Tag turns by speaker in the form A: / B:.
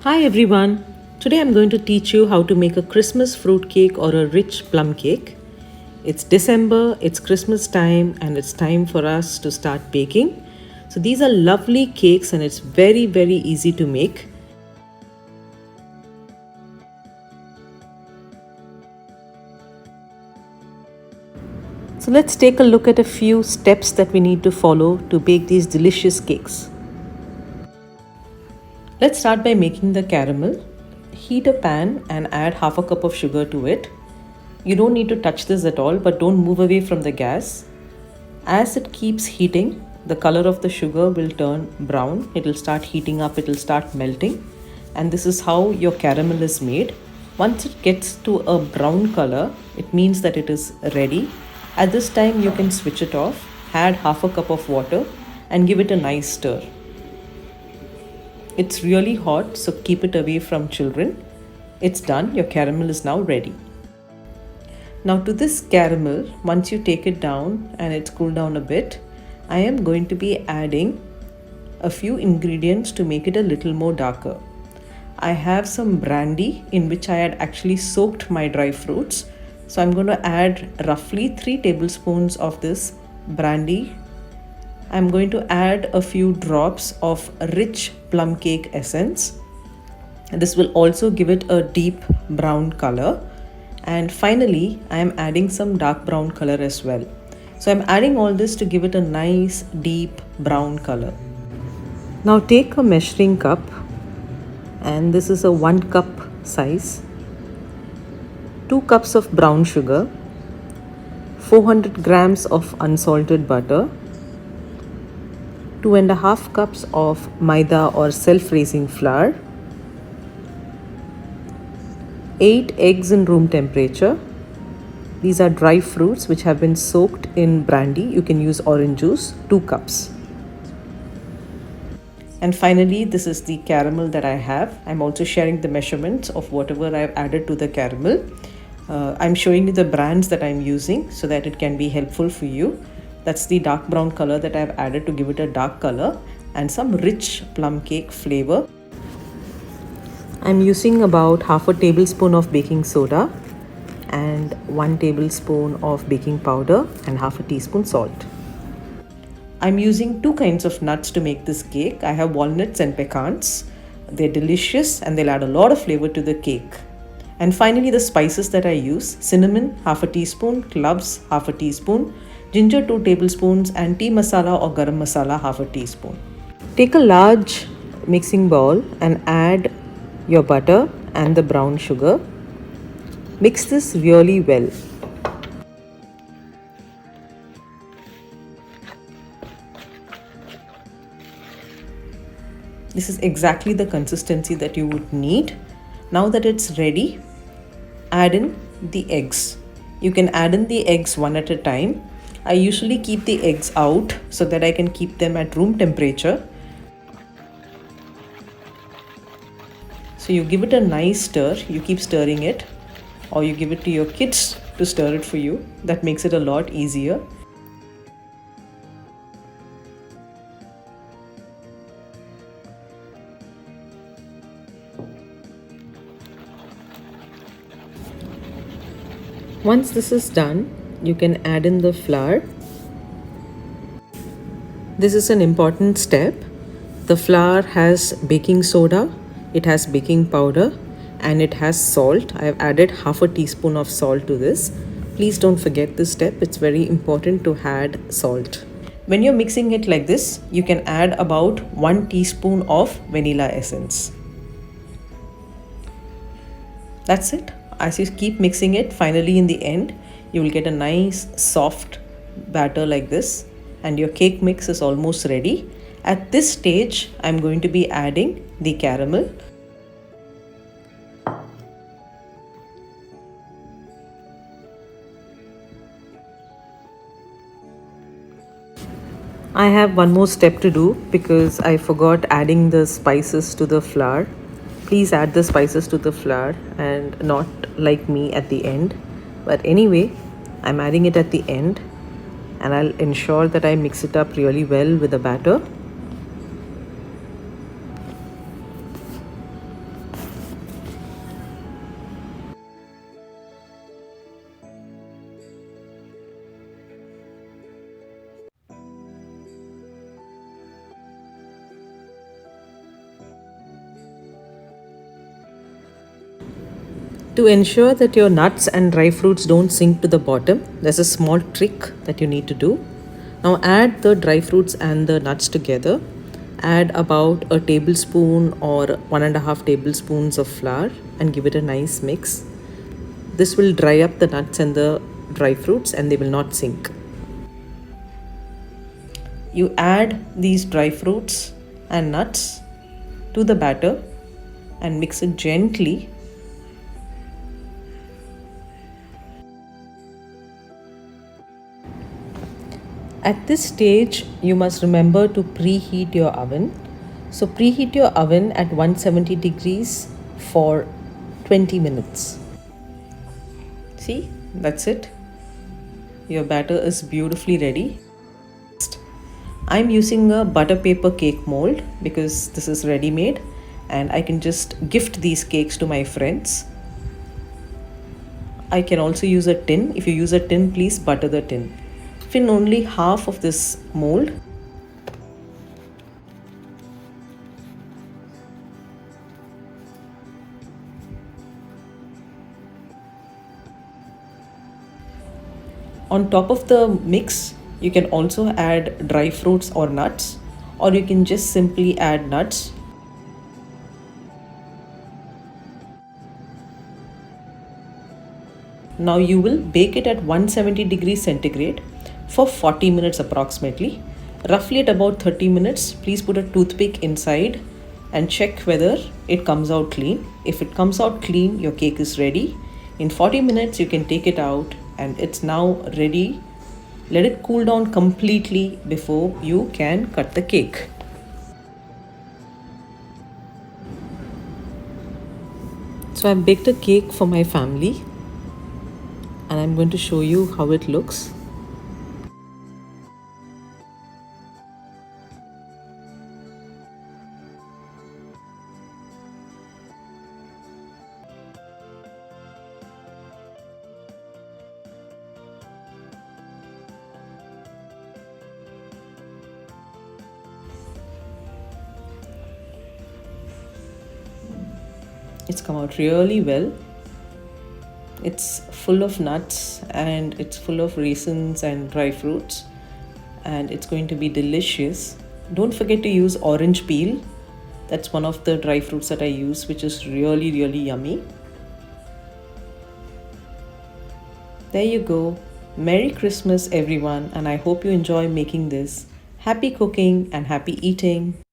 A: Hi everyone. Today I'm going to teach you how to make a Christmas fruit cake or a rich plum cake. It's December, it's Christmas time, and it's time for us to start baking. So these are lovely cakes and it's very easy to make. So let's take a look at a few steps that we need to follow to bake these delicious cakes. Let's start by making the caramel. Heat a pan and add half a cup of sugar to it. You don't need to touch this at all, but don't move away from the gas. As it keeps heating, the color of the sugar will turn brown. It will start heating up, it will start melting. And this is how your caramel is made. Once it gets to a brown color, it means that it is ready. At this time, you can switch it off, add half a cup of water, and give it a nice stir. It's really hot, so keep it away from children. It's done, your caramel is now ready. Now to this caramel, once you take it down and it's cooled down a bit, I am going to be adding a few ingredients to make it a little more darker. I have some brandy in which I had actually soaked my dry fruits. So I'm going to add roughly 3 tablespoons of this brandy. I'm going to add a few drops of rich plum cake essence. This will also give it a deep brown color. And finally, I am adding some dark brown color as well. So I'm adding all this to give it a nice deep brown color. Now take a measuring cup, and this is a 1 cup size. 2 cups of brown sugar, 400 grams of unsalted butter, 2.5 cups of maida or self-raising flour, 8 eggs in room temperature. These are dry fruits which have been soaked in brandy. You can use orange juice, 2 cups. And finally, this is the caramel that I have. I'm also sharing the measurements of whatever I've added to the caramel. I'm showing you the brands that I'm using so that it can be helpful for you. That's the dark brown color that I've added to give it a dark color and some rich plum cake flavor. I'm using about half a tablespoon of baking soda and 1 tablespoon of baking powder and half a teaspoon salt. I'm using 2 kinds of nuts to make this cake. I have walnuts and pecans. They're delicious and they'll add a lot of flavor to the cake. And finally, the spices that I use: cinnamon, half a teaspoon, cloves, half a teaspoon, ginger, 2 tablespoons, and tea masala or garam masala, half a teaspoon. Take a large mixing bowl and add your butter and the brown sugar. Mix this really well. This is exactly the consistency that you would need. Now that it's ready, add in the eggs. You can add in the eggs one at a time. I usually keep the eggs out so that I can keep them at room temperature. So you give it a nice stir, you keep stirring it, or you give it to your kids to stir it for you. That makes it a lot easier. Once this is done, you can add in the flour. This is an important step. The flour has baking soda, it has baking powder, and it has salt. I have added half a teaspoon of salt to this. Please don't forget this step. It's very important to add salt. When you're mixing it like this, you can add about 1 teaspoon of vanilla essence. That's it. As you keep mixing it, finally in the end, you will get a nice soft batter like this, and your cake mix is almost ready. At this stage, I'm going to be adding the caramel. I have one more step to do because I forgot adding the spices to the flour. Please add the spices to the flour and not like me at the end. But anyway, I'm adding it at the end, and I'll ensure that I mix it up really well with the batter. To ensure that your nuts and dry fruits don't sink to the bottom, there's a small trick that you need to do. Now add the dry fruits and the nuts together. Add about a tablespoon or 1.5 tablespoons of flour and give it a nice mix. This will dry up the nuts and the dry fruits and they will not sink. You add these dry fruits and nuts to the batter and mix it gently. At this stage, you must remember to preheat your oven. So preheat your oven at 170 degrees for 20 minutes. See, that's it. Your batter is beautifully ready. I'm using a butter paper cake mold because this is ready made and I can just gift these cakes to my friends. I can also use a tin. If you use a tin, please butter the tin. Fill only half of this mold. On top of the mix, you can also add dry fruits or nuts, or you can just simply add nuts. Now you will bake it at 170 degrees centigrade for 40 minutes approximately. Roughly at about 30 minutes, please put a toothpick inside and check whether it comes out clean. If it comes out clean, your cake is ready. In 40 minutes, you can take it out and it's now ready. Let it cool down completely before you can cut the cake. So I baked a cake for my family and I'm going to show you how it looks. It's come out really well. It's full of nuts and it's full of raisins and dry fruits and it's going to be delicious. Don't forget to use orange peel. That's one of the dry fruits that I use, which is really yummy. There you go. Merry Christmas everyone, and I hope you enjoy making this. Happy cooking and happy eating.